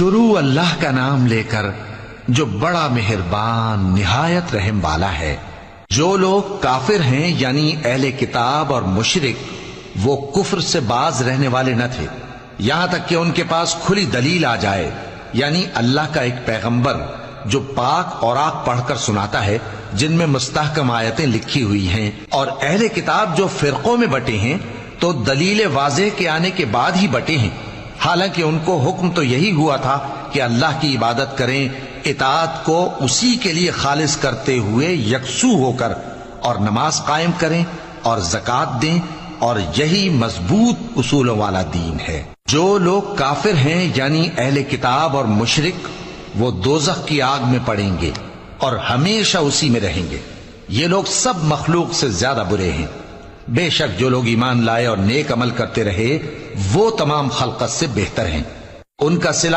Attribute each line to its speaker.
Speaker 1: شروع اللہ کا نام لے کر جو بڑا مہربان نہایت رحم والا ہے۔ جو لوگ کافر ہیں یعنی اہل کتاب اور مشرک، وہ کفر سے باز رہنے والے نہ تھے یہاں تک کہ ان کے پاس کھلی دلیل آ جائے، یعنی اللہ کا ایک پیغمبر جو پاک اوراق پڑھ کر سناتا ہے جن میں مستحکم آیتیں لکھی ہوئی ہیں، اور اہل کتاب جو فرقوں میں بٹے ہیں تو دلیل واضح کے آنے کے بعد ہی بٹے ہیں، حالانکہ ان کو حکم تو یہی ہوا تھا کہ اللہ کی عبادت کریں، اطاعت کو اسی کے لیے خالص کرتے ہوئے یکسو ہو کر، اور نماز قائم کریں اور زکوٰۃ دیں، اور یہی مضبوط اصولوں والا دین ہے۔ جو لوگ کافر ہیں یعنی اہل کتاب اور مشرک، وہ دوزخ کی آگ میں پڑیں گے اور ہمیشہ اسی میں رہیں گے۔ یہ لوگ سب مخلوق سے زیادہ برے ہیں۔ بے شک جو لوگ ایمان لائے اور نیک عمل کرتے رہے وہ تمام خلقت سے بہتر ہیں۔ ان کا صلہ